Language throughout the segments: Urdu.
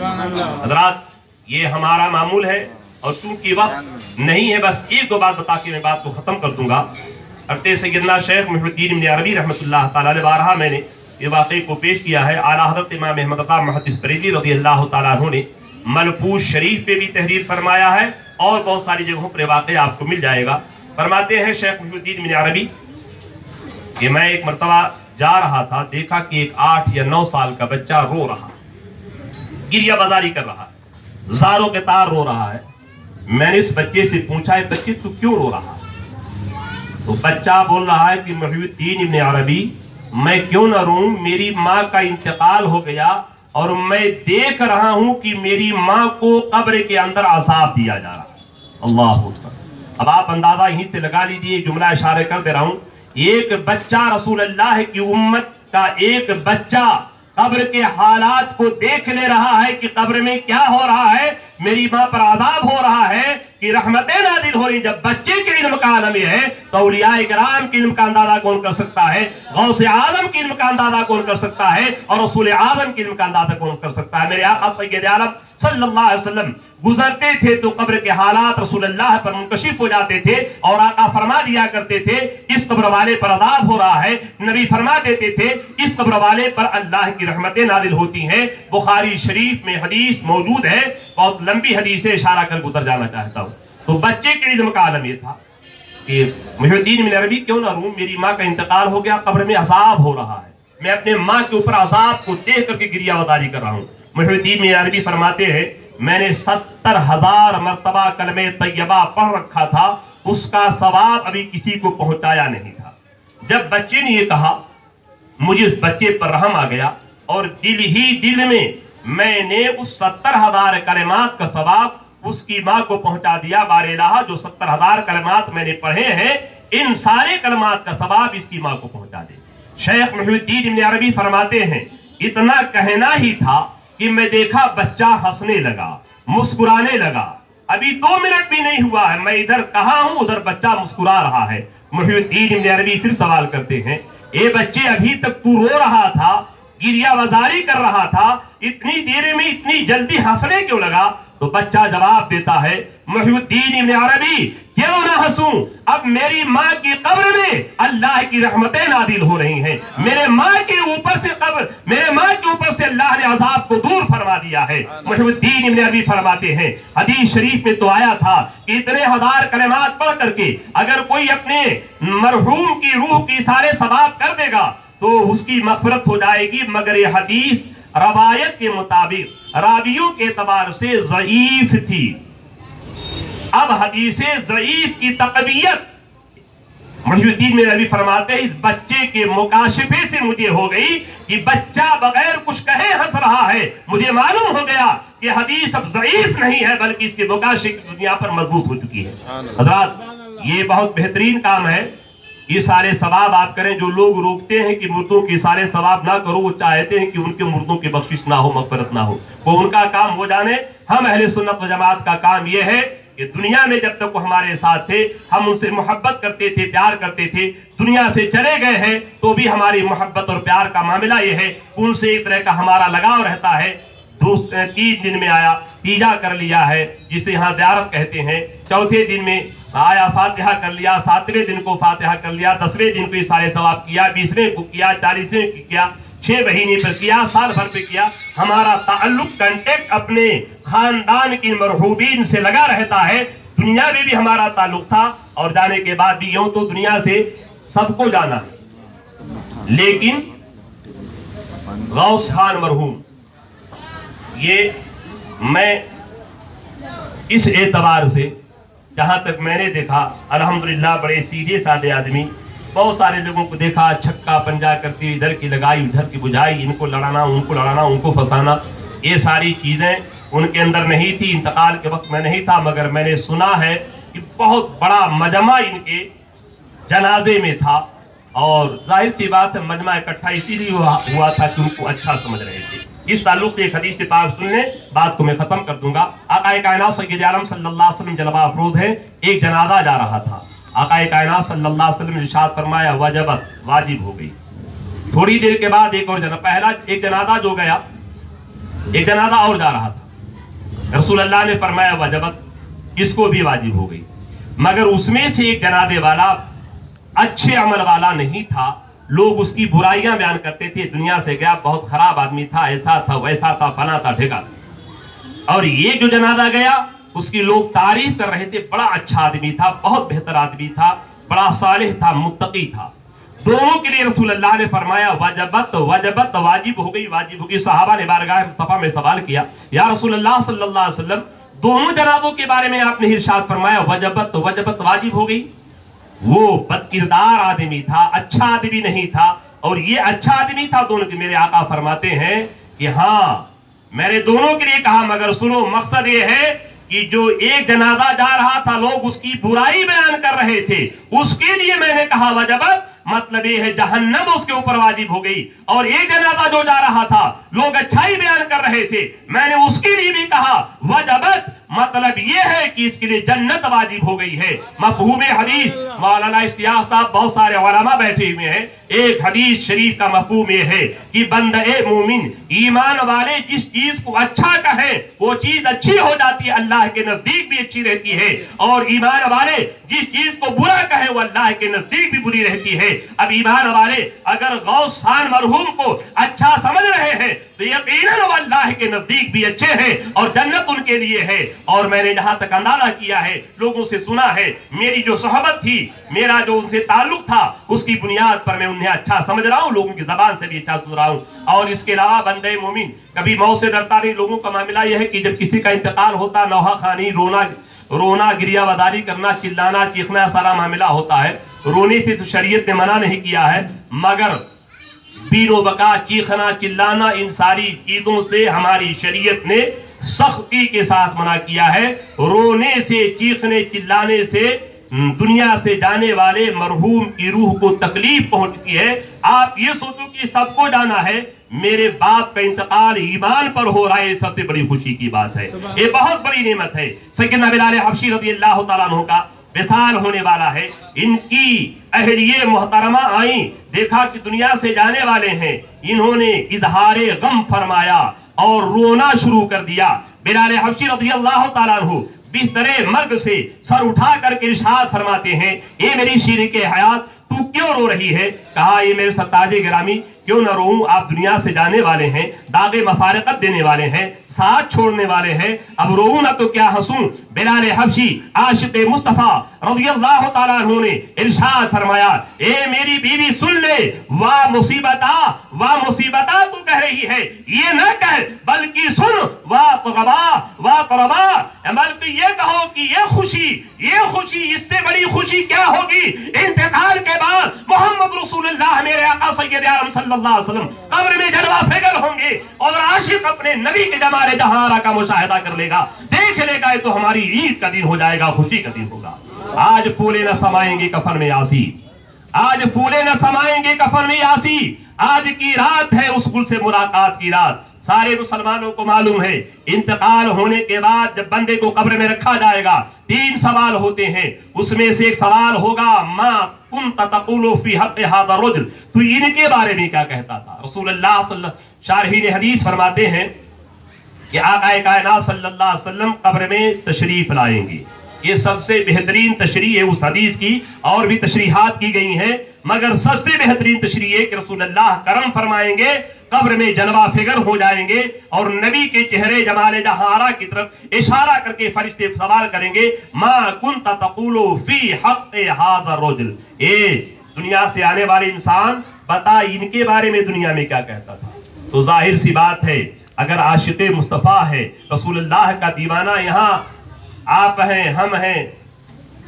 حضرات یہ ہمارا معمول ہے، اور چونکہ وقت نہیں ہے بس ایک دو بات بتا کے میں بات کو ختم کر دوں گا۔ حضرت سیدنا شیخ محی الدین ابن عربی رحمۃ اللہ تعالیٰ علیہ، بارہا میں نے یہ واقعے کو پیش کیا ہے، اعلیٰ حضرت امام احمد رضا محدث بریلوی رضی اللہ تعالیٰ عنہ نے ملفوظ شریف پہ بھی تحریر فرمایا ہے، اور بہت ساری جگہوں پر واقعہ آپ کو مل جائے گا۔ فرماتے ہیں شیخ محی الدین ابن عربی کہ میں ایک مرتبہ جا رہا تھا، دیکھا کہ ایک 8 یا 9 سال کا بچہ رو رہا، گریہ بازاری کر رہا، زاروں کے تار رو رہا ہے۔ میں نے اس بچے سے پوچھا، ہے بچے تو کیوں رو رہا؟ تو بچہ بول رہا ہے کہ محی الدین ابن عربی میں کیوں نہ روں، میری ماں کا انتقال ہو گیا اور میں دیکھ رہا ہوں کہ میری ماں کو قبر کے اندر عذاب دیا جا رہا ہے۔ اللہ اکبر۔ اب آپ اندازہ یہیں سے لگا لیجیے، جملہ اشارے کر دے رہا ہوں، ایک بچہ رسول اللہ کی امت کا ایک بچہ قبر کے حالات کو دیکھ لے رہا ہے کہ قبر میں کیا ہو رہا ہے، میری ماں پر عذاب ہو رہا ہے کہ رحمتیں نازل ہو رہی۔ جب بچے کے علم کا عالم یہ ہے تو اولیاء کرام کے علم کا اندازہ کون کر سکتا ہے، غوث اعظم کے علم کا اندازہ کون کر سکتا ہے، اور رسول اعظم کے علم کا اندازہ کون کر سکتا ہے۔ میرے آقا سید عالم صلی اللہ علیہ وسلم گزرتے تھے تو قبر کے حالات رسول اللہ پر منکشف ہو جاتے تھے، اور آقا فرما دیا کرتے تھے اس قبر والے پر عذاب ہو رہا ہے، نبی فرما دیتے تھے اس قبر والے پر اللہ کی رحمتیں نازل ہوتی ہیں۔ بخاری شریف میں حدیث موجود ہے، بہت لمبی حدیث سے اشارہ کر گزر جانا چاہتا ہوں۔ تو بچے کے علم کا عالم یہ تھا کہ محی الدین ابن عربی کیوں نہ روں، میری ماں کا انتقال ہو گیا، قبر میں عذاب ہو رہا ہے، میں اپنے ماں کے اوپر عذاب کو دیکھ کر کے گریہ بازاری کر رہا ہوں۔ محی الدین ابن عربی فرماتے ہیں میں نے 70,000 مرتبہ کلمہ طیبہ پڑھ رکھا تھا، اس کا ثواب ابھی کسی کو پہنچایا نہیں تھا۔ جب بچے نے یہ کہا مجھے اس بچے پر رحم آ گیا، اور دل ہی دل میں نے اس 70,000 کلمات کا ثواب اس کی ماں کو پہنچا دیا۔ بار الہ جو 70,000 کلمات میں نے پڑھے ہیں، ان سارے کلمات کا ثواب اس کی ماں کو پہنچا دے۔ شیخ محی الدین ابن عربی فرماتے ہیں اتنا کہنا ہی تھا کہ میں دیکھا بچہ ہنسنے لگا، مسکرانے لگا، ابھی 2 منٹ بھی نہیں ہوا ہے، میں ادھر کہاں ہوں ادھر بچہ مسکرا رہا ہے۔ محی الدین ابن عربی پھر سوال کرتے ہیں اے بچے ابھی تک تو رو رہا تھا، گریہ بازاری کر رہا تھا، اتنی دیر میں اتنی جلدی ہنسنے کیوں لگا؟ تو بچہ جواب دیتا ہے محی الدین ابن عربی کیوں نہ ہنسوں، اب میری ماں کی قبر میں اللہ کی رحمتیں نازل ہو رہی ہیں، میرے ماں کے اوپر سے اللہ نے عذاب کو دور فرما دیا ہے۔ محی الدین ابن عربی فرماتے ہیں حدیث شریف میں تو آیا تھا کہ اتنے 1000 کلمات پڑھ کر کے اگر کوئی اپنے مرحوم کی روح کی سارے ثواب کر دے گا تو اس کی مغفرت ہو جائے گی، مگر یہ حدیث روایت کے مطابق راویوں کے اعتبار سے ضعیف تھی۔ اب حدیث ضعیف کی تقویت محی الدین ابن عربی فرماتے ہیں اس بچے کے مکاشفے سے مجھے ہو گئی کہ بچہ بغیر کچھ کہے ہنس رہا ہے، مجھے معلوم ہو گیا کہ حدیث اب ضعیف نہیں ہے بلکہ اس کے مکاشفے کی دنیا پر مضبوط ہو چکی ہے۔ حضرات یہ بہت بہترین کام ہے، یہ سارے ثواب آپ کریں۔ جو لوگ روکتے ہیں کہ مردوں کے سارے ثواب نہ کرو، وہ چاہتے ہیں کہ ان کے مردوں کی بخشش نہ ہو، مغفرت نہ ہو، وہ ان کا کام ہو جانے۔ ہم اہل سنت و جماعت کا کام یہ ہے کہ دنیا میں جب تک وہ ہمارے ساتھ تھے ہم ان سے محبت کرتے تھے، پیار کرتے تھے، دنیا سے چلے گئے ہیں تو بھی ہماری محبت اور پیار کا معاملہ یہ ہے، ان سے ایک طرح کا ہمارا لگاؤ رہتا ہے۔ 3 دن میں آیا، تیجا کر لیا ہے جسے یہاں زیارت کہتے ہیں، 4تھے دن میں آیا فاتحہ کر لیا، 7ویں دن کو فاتحہ کر لیا، 10ویں دن کو یہ سارے ثواب کیا، 20ویں کو کیا، 40ویں کو کیا، 6 مہینے پر کیا، سال بھر پہ کیا۔ ہمارا تعلق کنٹیکٹ اپنے خاندان کی مرحوبین سے لگا رہتا ہے۔ دنیا میں بھی ہمارا تعلق تھا اور جانے کے بعد بھی یوں تو دنیا سے سب کو جانا ہے، لیکن غوث خان مرحوم یہ میں اس اعتبار سے جہاں تک میں نے دیکھا الحمدللہ بڑے سیدھے سادے آدمی، بہت سارے لوگوں کو دیکھا چھکا پنجا کرتی، ادھر کی لگائی ادھر کی بجھائی، ان کو لڑانا ان کو لڑانا ان کو پھنسانا، یہ ساری چیزیں ان کے اندر نہیں تھی۔ انتقال کے وقت میں نہیں تھا، مگر میں نے سنا ہے کہ بہت بڑا مجمع ان کے جنازے میں تھا، اور ظاہر سی بات ہے مجمع اکٹھا اسی لیے ہوا تھا کہ ان کو اچھا سمجھ رہے تھے۔ اس تعلق سے ایک حدیث پاک سن لیں، بات کو میں ختم کر دوں گا۔ آقا کائنات سید عالم صلی اللہ علیہ وسلم جلوہ افروز ہے، ایک جنازہ جا رہا تھا، آقا کائنات صلی اللہ علیہ وسلم نے ارشاد فرمایا وجبت، واجب ہو گئی۔ تھوڑی دیر کے بعد ایک اور پہلا ایک جنازہ جو گیا ایک جنازہ اور جا رہا تھا، رسول اللہ نے فرمایا وجبت، اس کو بھی واجب ہو گئی، مگر اس میں سے ایک جنازے والا اچھے عمل والا نہیں تھا، لوگ اس کی برائیاں بیان کرتے تھے، دنیا سے گیا، بہت خراب آدمی تھا، ایسا تھا ویسا تھا فلاں تھا ڈھیگا تھا۔ اور یہ جو جنازہ گیا اس کی لوگ تعریف کر رہے تھے، بڑا اچھا آدمی تھا، بہت بہتر آدمی تھا، بڑا صالح تھا، متقی تھا۔ دونوں کے لیے رسول اللہ نے فرمایا وجبت وجبت، واجب ہو گئی واجب ہو گئی۔ صحابہ نے بارگاہ مصطفیٰ میں سوال کیا، یا رسول اللہ صلی اللہ علیہ وسلم دونوں جنازوں کے بارے میں آپ نے ارشاد فرمایا وجبت وجبت، واجب ہو گئی؟ وہ بد کردار آدمی تھا، اچھا آدمی نہیں تھا، اور یہ اچھا آدمی تھا۔ دونوں کے میرے آقا فرماتے ہیں کہ ہاں میں نے دونوں کے لیے کہا، مگر سنو مقصد یہ ہے کہ جو ایک جنازہ جا رہا تھا لوگ اس کی برائی بیان کر رہے تھے، اس کے لیے میں نے کہا وجبت، مطلب یہ ہے جہنم اس کے اوپر واجب ہو گئی۔ اور ایک جنازہ جو جا رہا تھا لوگ اچھائی بیان کر رہے تھے، میں نے اس کے لیے بھی کہا وجبت، مطلب یہ ہے کہ اس کے لیے جنت واجب ہو گئی ہے۔ مفہوم حدیث، مولانا اشتیاق صاحب بہت سارے علماء بیٹھے ہوئے ہیں، ایک حدیث شریف کا مفہوم یہ ہے کہ بندہ مومن ایمان والے جس چیز کو اچھا کہیں وہ چیز اچھی ہو جاتی ہے، اللہ کے نزدیک بھی اچھی رہتی ہے، اور ایمان والے جس چیز کو برا کہیں وہ اللہ کے نزدیک بھی بری رہتی ہے۔ اب ایمان والے اگر غوث خان مرحوم کو اچھا سمجھ رہے ہیں تو یقیناً وہ اللہ کے نزدیک بھی اچھے ہیں اور جنت ان کے لیے ہے۔ اور میں نے جہاں تک اندازہ کیا ہے، لوگوں سے سنا ہے، میری جو صحبت تھی، میرا جو ان سے تعلق تھا، اس کی بنیاد پر میں انہیں اچھا سمجھ رہا ہوں، لوگوں کی زبان سے بھی اچھا سن رہا ہوں۔ اور اس کے علاوہ بندے مومن کبھی موت سے ڈرتا نہیں۔ لوگوں کا معاملہ یہ ہے کہ جب کسی کا انتقال ہوتا، نوحہ خوانی، رونا گریہ وداری کرنا، چلانا چیخنا، سارا معاملہ ہوتا ہے۔ رونے سے تو شریعت نے منع نہیں کیا ہے، مگر بیر و بکا، چیخنا چلانا، ان ساری چیزوں سے ہماری شریعت نے سختی کے ساتھ منع کیا ہے۔ رونے سے، چیخنے چلانے سے دنیا سے جانے والے مرحوم کی روح کو تکلیف پہنچتی ہے۔ آپ یہ سوچو کہ سب کو جانا ہے، میرے باپ کا انتقال ایمان پر ہو رہا ہے، سب سے بڑی خوشی کی بات ہے، یہ بہت بڑی نعمت ہے۔ سیدنا بلال حبشی رضی اللہ تعالیٰ عنہ کا وصال ہونے والا ہے، ان کی اہلیہ محترمہ آئیں، دیکھا کہ دنیا سے جانے والے ہیں، انہوں نے اظہار غم فرمایا اور رونا شروع کر دیا۔ بلال حبشی رضی اللہ تعالیٰ عنہ بستر مرگ سے سر اٹھا کر کے ارشاد فرماتے ہیں، اے میری شریک حیات، تو کیوں رو رہی ہے؟ کہا اے میرے سرتاج گرامی، کیوں نہ روؤں، آپ دنیا سے جانے والے ہیں، داغ مفارقت دینے والے ہیں، ساتھ چھوڑنے والے ہیں، اب روؤں نہ تو کیا ہنسوں؟ بلال حبشی عاشق مصطفیٰ رضی اللہ تعالیٰ عنہ نے ارشاد فرمایا، اے میری بیوی سن لے، واہ مصیبتہ تو کہہ رہی ہے، یہ نہ کہہ بلکہ سن، واہ طربا، بلکہ یہ کہو کہ یہ خوشی اس سے بڑی خوشی کیا ہوگی؟ انتقال کے بعد محمد رسول اللہ میرے آقا سید عالم صلی اللہ علیہ وسلم قبر میں جلوہ فگر ہوں گے، اور عاشق اپنے نبی کے جمال جہاں کا مشاہدہ کر لے گا، دیکھ لے گا، یہ تو ہماری عید کا دن ہو جائے گا، خوشی کا دن ہوگا۔ آج پھولے نہ سمائیں گے کفن میں یاسی، آج پھولے نہ سمائیں گے کفن میں یاسی، آج کی رات ہے اس گل سے ملاقات کی رات۔ سارے مسلمانوں کو معلوم ہے انتقال ہونے کے بعد جب بندے کو قبر میں رکھا جائے گا 3 سوال ہوتے ہیں، اس میں سے ایک سوال ہوگا ما کنت تقول فی حق ھذا الرجل، تو ان کے بارے میں کیا کہتا تھا؟ رسول اللہ صلی اللہ علیہ وسلم شارحین حدیث فرماتے ہیں کہ آقا کائنات صلی اللہ علیہ وسلم قبر میں تشریف لائیں گے، یہ سب سے بہترین تشریح ہے اس حدیث کی، اور بھی تشریحات کی گئی ہیں، مگر سب سے بہترین تشریح ہے کہ رسول اللہ کرم فرمائیں گے، قبر میں جلوہ فگر ہو جائیں گے، اور نبی کے چہرے جمال جہارا کی طرف اشارہ کر کے فرشتے سوال کریں گے، ما کنت تقول فی حق ھذا الرجل، اے دنیا سے آنے والے انسان بتا ان کے بارے میں دنیا میں کیا کہتا تھا۔ تو ظاہر سی بات ہے اگر عاشق مصطفیٰ ہے، رسول اللہ کا دیوانہ، یہاں آپ ہیں، ہم ہیں،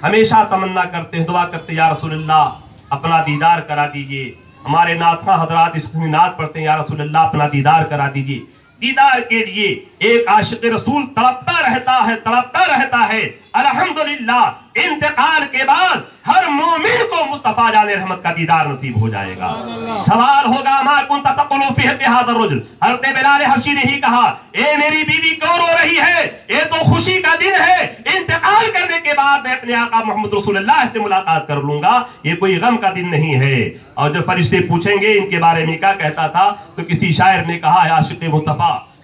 ہمیشہ تمنا کرتے ہیں، دعا کرتے ہیں یا رسول اللہ اپنا دیدار کرا دیجئے، ہمارے ناتھاں حضرات اس میں نعت پڑھتے ہیں یا رسول اللہ اپنا دیدار کرا دیجئے۔ دیدار کے لیے ایک عاشق رسول تڑپتا رہتا ہے۔ الحمدللہ انتقال کے بعد ہر مومن کو مصطفیٰ جان رحمت کا دیدار نصیب ہو جائے گا۔ سوال ہوگا ما کنت تقول فی حق ھذا الرجل، حضرت بلال حبشی نے ہی کہا، اے میری بیوی کیوں رو رہی ہے؟ یہ تو خوشی کا دن ہے، انتقال کرنے کے بعد میں اپنے آقا محمد رسول اللہ سے ملاقات کر لوں گا، یہ کوئی غم کا دن نہیں ہے۔ اور جب فرشتے پوچھیں گے ان کے بارے میں کیا کہتا تھا، تو کسی شاعر نے کہا ہے عاشق مصطفیٰ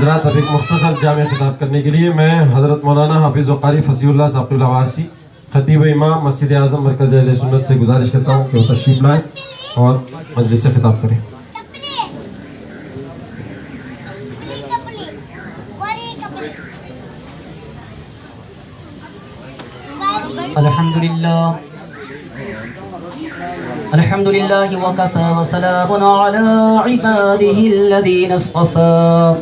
حضرات اب ایک مختصر جامع خطاب کرنے کے لیے میں حضرت مولانا حافظ و قاری فصیح اللہ صاحب قبلہ وارسی خطیب امام مسجد اعظم مرکز اہل سنت سے گزارش کرتا ہوں کہ وہ تشریف لائیں اور مجلس سے خطاب کریں. الحمد لله وكفى وسلام على عباده الذين اصطفى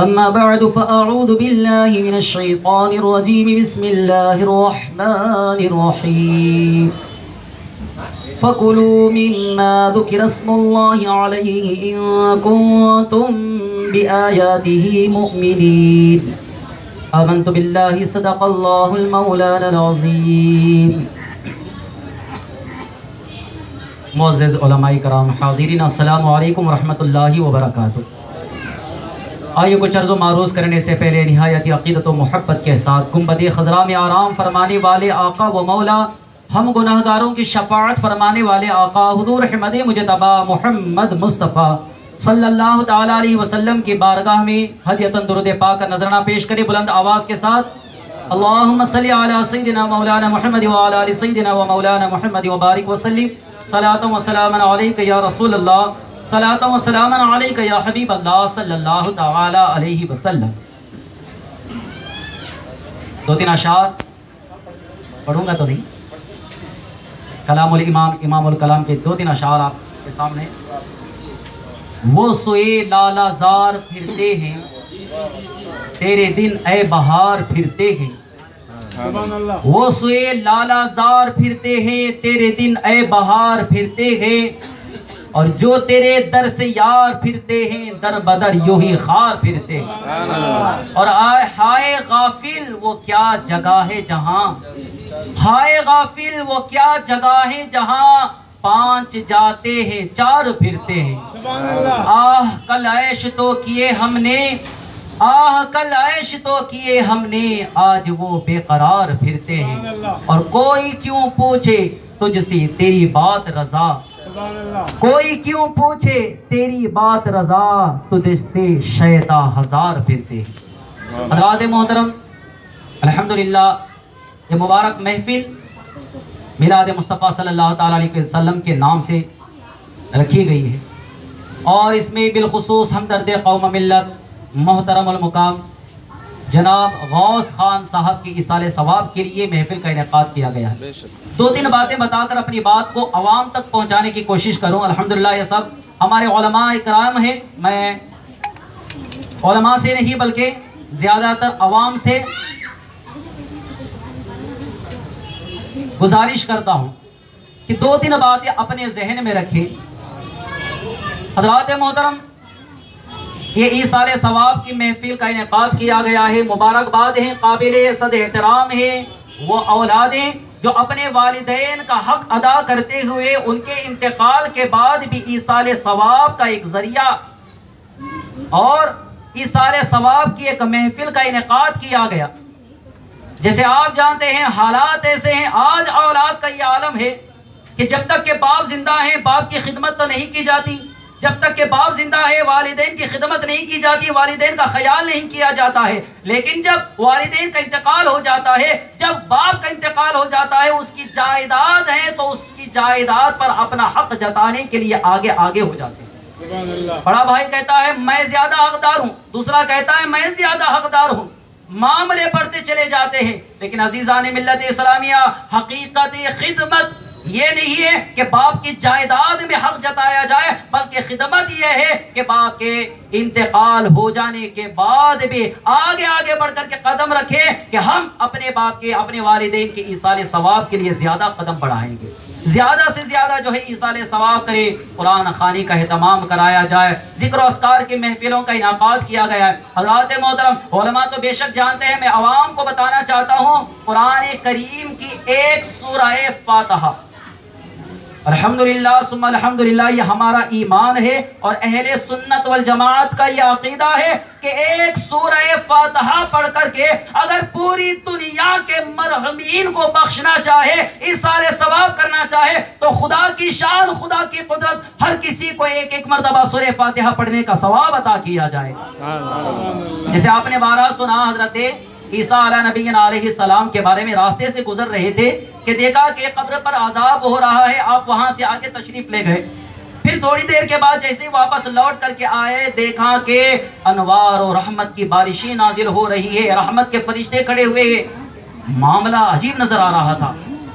أما بعد فأعوذ بالله من الشيطان الرجيم بسم الله الرحمن الرحيم فكلوا مما ذكر اسم الله عليه إن كنتم بآياته مؤمنين آمنت بالله صدق الله المولانا العظيم. معزز علماء کرام حاضرین السلام علیکم ورحمۃ اللہ وبرکاتہ. آئیے کچھ عرض و معروض کرنے سے پہلے نہایت عقیدت و محبت کے ساتھ گنبد خضرا میں آرام فرمانے والے آقا و مولا ہم گناہ گاروں کی شفاعت فرمانے والے آقا حضور احمد مجتبی محمد مصطفیٰ صلی اللہ تعالی علیہ وسلم کی بارگاہ میں ہدیۃ درود پاک کا نذرانہ پیش کرے بلند آواز کے ساتھ. اللہم صلی علی سیدنا مولانا محمد وعلی آل سیدنا و مولانا محمد وبارک وسلم. صلاۃ و سلام علیک یا رسول اللہ، صلاۃ و سلام علیک یا حبیب اللہ صلی اللہ تعالی علیہ وسلم. دو تین اشعار پڑھوں گا تو نہیں، کلام الامام امام الکلام کے دو تین اشعار آپ کے سامنے. وہ سوئے لالا زار پھرتے ہیں تیرے دن اے بہار پھرتے ہیں. وہ سوئے لالا زار پھرتے ہیں تیرے دن اے بہار پھرتے ہیں، اور جو تیرے در سے یار پھرتے ہیں در بدر یوں ہی خار پھرتے ہیں. اور ہائے غافل وہ کیا جگہ ہے جہاں، ہائے غافل وہ کیا جگہ ہے جہاں پانچ جاتے ہیں چار پھرتے ہیں. آہ کل عیش تو کیے ہم نے، آہ کل عیش تو کیے ہم نے، آج وہ بے قرار پھرتے ہیں. اور کوئی کیوں پوچھے تجھ سے تیری بات رضا، کوئی کیوں پوچھے تیری بات رضا، تجھ سے شیدا ہزار پھرتے ہیں. حضرات محترم، الحمدللہ یہ مبارک محفل میلاد مصطفیٰ صلی اللہ تعالیٰ علیہ وسلم کے نام سے رکھی گئی ہے، اور اس میں بالخصوص ہمدرد قوم ملت محترم المقام جناب غوث خان صاحب کی ایصال ثواب کے لیے محفل کا انعقاد کیا گیا ہے. دو تین باتیں بتا کر اپنی بات کو عوام تک پہنچانے کی کوشش کروں. الحمدللہ یہ سب ہمارے علماء اکرام ہیں، میں علماء سے نہیں بلکہ زیادہ تر عوام سے گزارش کرتا ہوں کہ دو تین باتیں اپنے ذہن میں رکھیں. حضرات محترم، یہ ایصال ثواب کی محفل کا انعقاد کیا گیا ہے. مبارکباد ہیں، قابل صد احترام ہیں وہ اولادیں جو اپنے والدین کا حق ادا کرتے ہوئے ان کے انتقال کے بعد بھی ایصال ثواب کا ایک ذریعہ اور ایصال ثواب کی ایک محفل کا انعقاد کیا گیا. جیسے آپ جانتے ہیں حالات ایسے ہیں، آج اولاد کا یہ عالم ہے کہ جب تک کہ باپ زندہ ہیں باپ کی خدمت تو نہیں کی جاتی، جب تک کہ باپ زندہ ہے والدین کی خدمت نہیں کی جاتی، والدین کا خیال نہیں کیا جاتا ہے. لیکن جب والدین کا انتقال ہو جاتا ہے، جب باپ کا انتقال ہو جاتا ہے، اس کی جائیداد ہے تو اس کی جائیداد پر اپنا حق جتانے کے لیے آگے آگے ہو جاتے ہیں. بڑا بھائی کہتا ہے میں زیادہ حقدار ہوں، دوسرا کہتا ہے میں زیادہ حقدار ہوں، معاملے بڑھتے چلے جاتے ہیں. لیکن عزیزان ملت اسلامیہ، حقیقت خدمت یہ نہیں ہے کہ باپ کی جائیداد میں حق جتایا جائے، بلکہ خدمت یہ ہے کہ باپ کے انتقال ہو جانے کے بعد بھی آگے آگے بڑھ کر کے قدم رکھے کہ ہم اپنے باپ کے، اپنے والدین کے ایصال ثواب کے لیے زیادہ قدم بڑھائیں گے، زیادہ سے زیادہ جو ہے ایصال ثواب کرے. قرآن خوانی کا اہتمام کرایا جائے، ذکر و اذکار کی محفلوں کا انعقاد کیا گیا ہے. حضرات محترم، علماء تو بے شک جانتے ہیں، میں عوام کو بتانا چاہتا ہوں قرآن کریم کی ایک سورہ فاتحہ، الحمدللہ ثم الحمدللہ، یہ ہمارا ایمان ہے اور اہل سنت والجماعت کا یہ عقیدہ ہے کہ ایک سورہ فاتحہ پڑھ کر کے اگر پوری دنیا کے مرحومین کو بخشنا چاہے، ایصال ثواب کرنا چاہے، تو خدا کی شان، خدا کی قدرت، ہر کسی کو ایک ایک مرتبہ سورہ فاتحہ پڑھنے کا ثواب عطا کیا جائے۔ جیسے آپ نے بارہ سنا، حضرت عیسیٰ علیہ نبینا علیہ السلام کے بارے میں راستے سے گزر رہے تھے کہ دیکھا کہ قبر پر عذاب ہو رہا ہے، آپ وہاں سے آگے تشریف لے گئے۔ پھر تھوڑی دیر کے بعد جیسے واپس لوٹ کر کے آئے، دیکھا کہ انوار و رحمت کی بارشیں نازل ہو رہی ہے، رحمت کے فرشتے کھڑے ہوئے، معاملہ عجیب نظر آ رہا تھا۔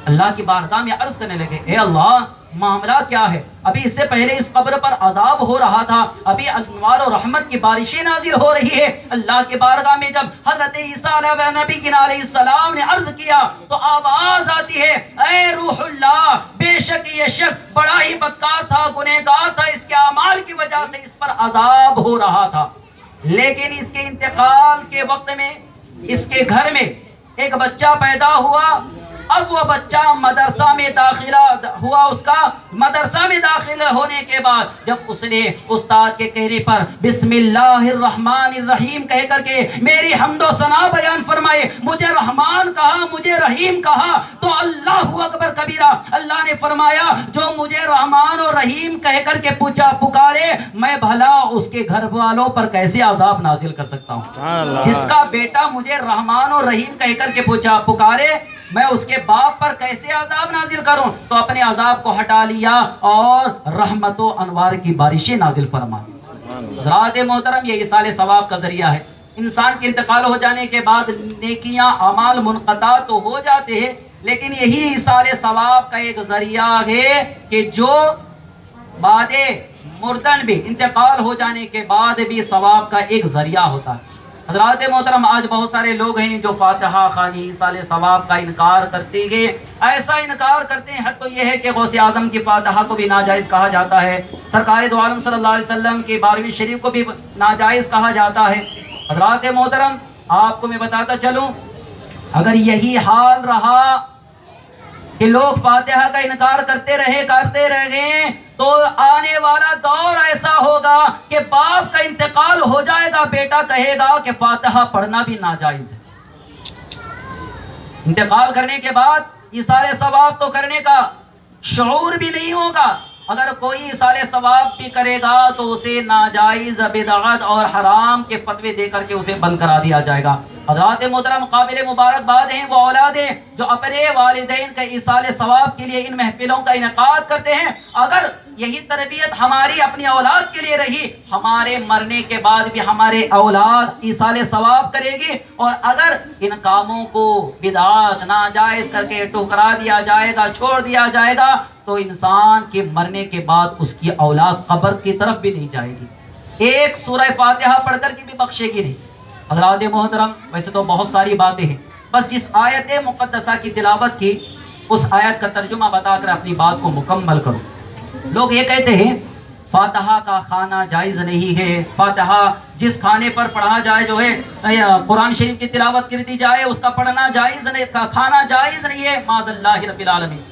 اللہ کی بارگاہ میں عرض کرنے لگے، اے اللہ معاملہ کیا ہے؟ ابھی اس سے پہلے اس قبر پر عذاب ہو رہا تھا، ابھی انوار و رحمت کی بارشیں نازل ہو رہی ہے۔ اللہ کی بارگاہ میں جب حضرت عیسیٰ علیہ نبی علیہ السلام نے عرض کیا تو آواز آتی ہے، اے روح اللہ، بے شک یہ شخص بڑا ہی بدکار تھا، گنہگار تھا، اس کے اعمال کی وجہ سے اس پر عذاب ہو رہا تھا، لیکن اس کے انتقال کے وقت میں اس کے گھر میں ایک بچہ پیدا ہوا۔ اب وہ بچہ مدرسہ میں داخلہ ہوا، اس کا مدرسہ میں داخل ہونے کے بعد جب اس نے استاد کے کہنے پر بسم اللہ الرحمن الرحیم کہہ کر کے میری حمد و ثنا بیان فرمائے، مجھے رحمان کہا، مجھے رحیم کہا، تو اللہ اکبر کبیرہ، اللہ نے فرمایا جو مجھے رحمان و رحیم کہہ کر کے پکارے، میں بھلا اس کے گھر والوں پر کیسے عذاب نازل کر سکتا ہوں؟ جس کا بیٹا مجھے رحمان و رحیم کہہ کر کے پکارے، میں اس کے باپ پر کیسے عذاب نازل کروں؟ تو اپنے عذاب کو ہٹا لیا اور رحمت و انوار کی بارشیں نازل فرما دی۔ حضرات محترم، یہ ایصال ثواب کا ذریعہ ہے۔ انسان کے انتقال ہو جانے کے بعد نیکیاں، اعمال منقطع تو ہو جاتے ہیں، لیکن یہی ایصال ثواب کا ایک ذریعہ ہے کہ جو بعد مردن بھی، انتقال ہو جانے کے بعد بھی ثواب کا ایک ذریعہ ہوتا ہے۔ حضرات محترم، آج بہت سارے لوگ ہیں جو فاتحہ خوانی، ایصال ثواب کا انکار کرتے ہیں، ایسا انکار کرتے ہیں، حد تو یہ ہے کہ غوث اعظم کی فاتحہ کو بھی ناجائز کہا جاتا ہے، سرکار دو عالم صلی اللہ علیہ وسلم کی 12ویں شریف کو بھی ناجائز کہا جاتا ہے۔ حضرات محترم، آپ کو میں بتاتا چلوں، اگر یہی حال رہا کہ لوگ فاتحہ کا انکار کرتے رہے تو آنے والا دور ایسا ہوگا کہ باپ کا انتقال ہو جائے گا، بیٹا کہے گا کہ فاتحہ پڑھنا بھی ناجائز ہے۔ انتقال کرنے کے بعد ایصال ثواب تو کرنے کا شعور بھی نہیں ہوگا، اگر کوئی ایصال ثواب بھی کرے گا تو اسے ناجائز، بدعت اور حرام کے فتوے دے کر کے اسے بند کرا دیا جائے گا۔ حضرات محترم، قابل مبارکباد ہیں وہ اولادیں جو اپنے والدین کا ایصال ثواب کے لیے ان محفلوں کا انعقاد کرتے ہیں۔ اگر یہی تربیت ہماری اپنی اولاد کے لیے رہی، ہمارے مرنے کے بعد بھی ہمارے اولاد ایصال ثواب کرے گی، اور اگر ان کاموں کو بدعت، ناجائز کر کے ٹھکرا دیا جائے گا، چھوڑ دیا جائے گا، تو انسان کے مرنے کے بعد اس کی اولاد قبر کی طرف بھی نہیں جائے گی، ایک سورہ فاتحہ پڑھ کر کے بھی بخشے گی نہیں۔ حضرات محترم، ویسے تو بہت ساری باتیں ہیں، بس جس آیت مقدسہ کی تلاوت کی اس آیت کا ترجمہ بتا کر اپنی بات کو مکمل کروں۔ لوگ یہ کہتے ہیں فاتحہ کا کھانا جائز نہیں ہے، فاتحہ جس کھانے پر پڑھا جائے جو ہے قرآن شریف کی تلاوت کر دی جائے اس کا پڑھنا جائز نہیں، کھانا جائز نہیں ہے، معاذ اللہ رب العالمین۔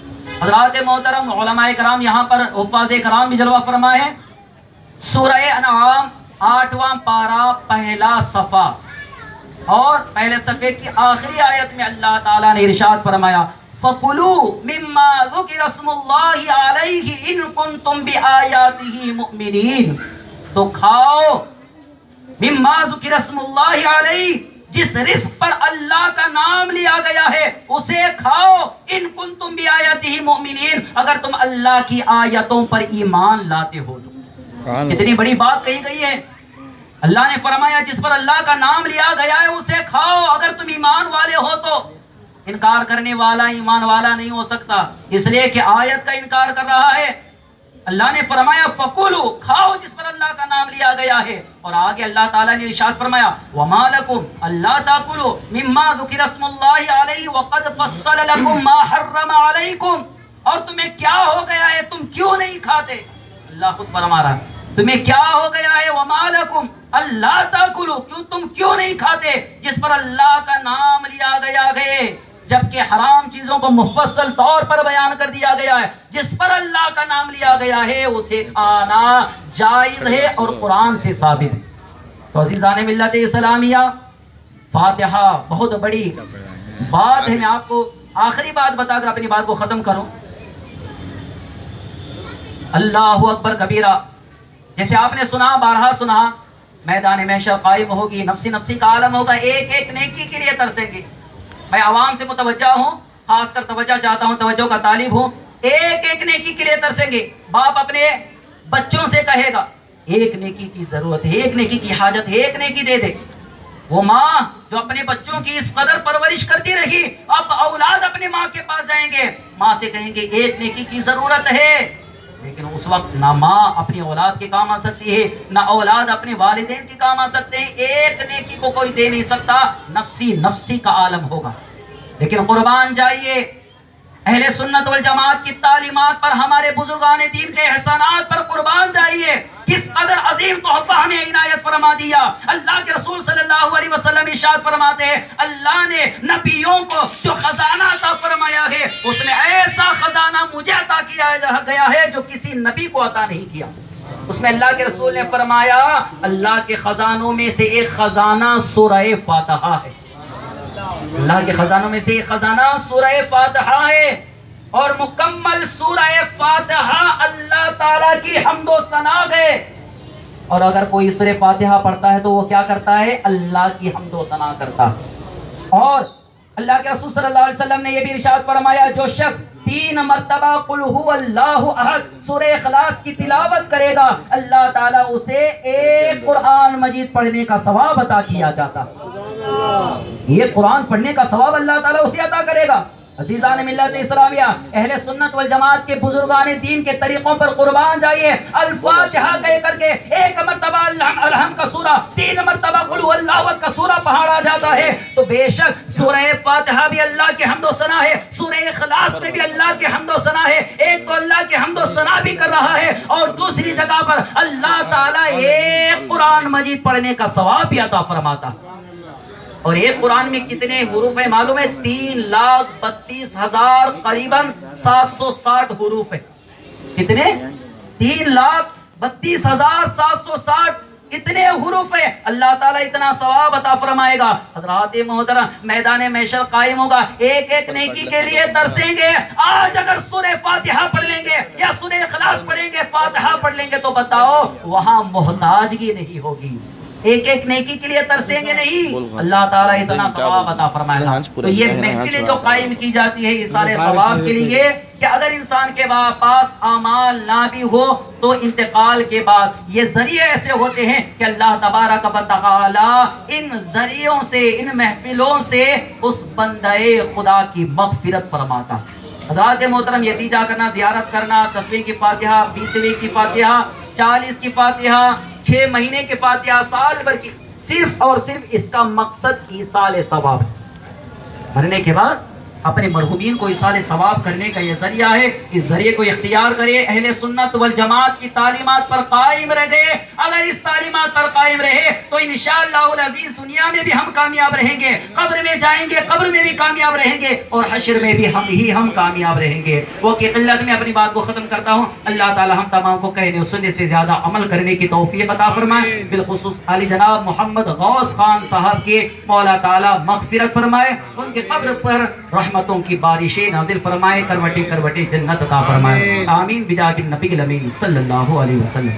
حضرات محترم، علماء کرام یہاں پر حفاظ کرام بھی جلوہ فرمائے ہیں۔ سورہ انعام 8واں پارہ پہلا صفحہ اور پہلے صفحے کی آخری آیت میں اللہ تعالیٰ نے ارشاد فرمایا فَقُلُوا مِمَّا ذُكِرَ اسْمُ اللَّهِ عَلَيْهِ إِن كُنتُم بِآيَاتِهِ مُؤْمِنِينَ، تو کھاؤ مِمَّا ذُكِرَ اسْمُ اللَّهِ عَلَيْهِ، جس رزق پر اللہ کا نام لیا گیا ہے اسے کھاؤ، ان کنتم بِآیَاتِهِ مُؤْمِنِينَ، اگر تم اللہ کی آیتوں پر ایمان لاتے ہو تو۔ اتنی بڑی بات کہی گئی ہے، اللہ نے فرمایا جس پر اللہ کا نام لیا گیا ہے اسے کھاؤ، اگر تم ایمان والے ہو تو۔ انکار کرنے والا ایمان والا نہیں ہو سکتا، اس لیے کہ آیت کا انکار کر رہا ہے۔ اللہ نے فرمایا فَقُلُوا، کھاؤ جس پر اللہ کا نام لیا گیا ہے، اور آگے اللہ تعالیٰ نے ارشاد فرمایا وَمَا لَكُمْ أَلَّا تَأْكُلُوا مِمَّا ذُكِرَ اسْمُ اللَّهِ عَلَيْهِ وَقَدْ فَصَّلَ لَكُمْ مَا حَرَّمَ عَلَيْكُمْ، اور تمہیں کیا ہو گیا ہے، تم کیوں نہیں کھاتے؟ اللہ خود فرما رہا ہے تمہیں کیا ہو گیا ہے، وَمَا لَكُمْ أَلَّا تَأْكُلُوا، تم کیوں نہیں کھاتے جس پر اللہ کا نام لیا گیا ہے، جبکہ حرام چیزوں کو مفصل طور پر بیان کر دیا گیا ہے، جس پر اللہ کا نام لیا گیا ہے اسے کھانا جائز ہے اور قرآن سے ثابت ہے۔ تو عزیزان ملت اسلامیہ، فاتحہ بہت بڑی بات ہے، میں آپ کو آخری بات بتا کر اپنی بات کو ختم کروں. اللہ اکبر کبیرہ، جیسے آپ نے سنا، بارہا سنا، میدان محشر قائم ہوگی، نفسی نفسی کا عالم ہوگا، ایک ایک نیکی کے لیے ترسیں گے. میں عوام سے متوجہ ہوں، خاص کر توجہ چاہتا ہوں، توجہ کا طالب ہوں. ایک ایک نیکی کے لیے ترسیں گے. باپ اپنے بچوں سے کہے گا ایک نیکی کی ضرورت ہے، ایک نیکی کی حاجت ہے، ایک نیکی دے دے. وہ ماں جو اپنے بچوں کی اس قدر پرورش کرتی رہی، اب اولاد اپنے ماں کے پاس جائیں گے، ماں سے کہیں گے ایک نیکی کی ضرورت ہے. لیکن اس وقت نہ ماں اپنی اولاد کے کام آ سکتی ہے، نہ اولاد اپنے والدین کے کام آ سکتے ہیں. ایک نیکی کو کوئی دے نہیں سکتا، نفسی نفسی کا عالم ہوگا. لیکن قربان جائیے اہل سنت والجماعت کی تعلیمات پر، ہمارے بزرگان دین کے احسانات پر قربان جائیے. کس قدر عظیم تحفہ ہمیں عنایت فرما دیا. اللہ کے رسول صلی اللہ علیہ وسلم ارشاد فرماتے ہیں، اللہ نے نبیوں کو جو خزانہ عطا فرمایا ہے، اس نے ایسا خزانہ مجھے عطا کیا گیا ہے جو کسی نبی کو عطا نہیں کیا. اس میں اللہ کے رسول نے فرمایا اللہ کے خزانوں میں سے ایک خزانہ سورہ فاتحہ ہے. اللہ کے خزانوں میں سے ایک خزانہ سورہ فاتحہ ہے، اور مکمل سورہ فاتحہ اللہ تعالیٰ کی حمد و ثنا ہے. اور اگر کوئی سورہ فاتحہ پڑھتا ہے تو وہ کیا کرتا ہے؟ اللہ کی حمد و ثنا کرتا ہے. اور اللہ کے رسول صلی اللہ علیہ وسلم نے یہ بھی ارشاد فرمایا، جو شخص 3 مرتبہ قل هو اللہ احد سورہ اخلاص کی تلاوت کرے گا، اللہ تعالیٰ اسے ایک قرآن مجید پڑھنے کا ثواب عطا کیا جاتا. یہ قرآن پڑھنے کا ثواب اللہ تعالیٰ اسے عطا کرے گا. عزیزان ملت اسلامیہ، اہل سنت والجماعت کے بزرگان دین کے طریقوں پر قربان جائیے. الفاتحہ کہہ کر کے 1 مرتبہ الحم کا سورہ، 3 مرتبہ قل هو اللہ احد کا سورہ پڑھا جاتا ہے، تو بے شک سورہ فاتحہ بھی اللہ کے حمد و ثنا ہے، سورہ اخلاص میں بھی اللہ کے حمد و ثنا ہے. ایک تو اللہ کے حمد و ثنا بھی کر رہا ہے، اور دوسری جگہ پر اللہ تعالیٰ ایک قرآن مجید پڑھنے کا ثواب بھی عطا فرماتا. اور ایک قرآن میں کتنے حروف ہیں معلوم ہے؟ 3,32,000 قریباً 760 حروف ہیں. کتنے؟ 3,32,760 اتنے حروف ہیں. اللہ تعالیٰ اتنا ثواب عطا فرمائے گا. حضرات محترم، میدان محشر قائم ہوگا، ایک ایک نیکی کے لیے ترسیں گے. آج اگر سورہ فاتحہ پڑھ لیں گے یا سورہ اخلاص پڑھیں گے، فاتحہ پڑھ لیں گے، تو بتاؤ وہاں محتاجگی نہیں ہوگی. ایک ایک نیکی کے لیے ترسیں گے نہیں، اللہ تعالیٰ اتنا ثواب عطا فرمائے گا. تو یہ محفلیں جو قائم کی جاتی ہے ایصال ثواب کے لیے، کہ اگر انسان کے پاس اعمال نہ بھی ہو تو انتقال کے بعد یہ ذریعے ایسے ہوتے ہیں کہ اللہ تبارک و تعالی ان ذریعوں سے، ان محفلوں سے اس بندے خدا کی مغفرت فرماتا. حضرات محترم، یتیجہ کرنا، زیارت کرنا، 10ویں کی فاتحہ، 20ویں کی فاتحہ، 40 کی فاتحہ، 6 مہینے کی فاتحہ، سال بھر کی، صرف اور صرف اس کا مقصد ایصال ثواب ہے. مرنے کے بعد اپنے مرحومین کو ایصال ثواب کرنے کا یہ ذریعہ ہے. اس ذریعے کو اختیار کرے، اہل سنت والجماعت کی تعلیمات پر قائم رہے. اگر اس تعلیمات پر قائم رہے تو انشاءاللہ العزیز دنیا میں بھی ہم کامیاب رہیں گے، قبر میں جائیں گے، قبر میں بھی کامیاب رہیں گے، اور حشر میں بھی ہم کامیاب رہیں گے. وہ کی قلت میں اپنی بات کو ختم کرتا ہوں. اللہ تعالی ہم تمام کو کہنے اور سننے سے زیادہ عمل کرنے کی توفیق عطا فرمائے. بالخصوص علی جناب محمد غوث خان صاحب کے مولا تعالی مغفرت فرمائے، ان کے قبر پر رحمتوں کی بارشیں نازل فرمائے، کروٹیں کروٹیں جنت عطا فرمائے. آمین بجاہ النبی الامین صلی اللہ علیہ وسلم.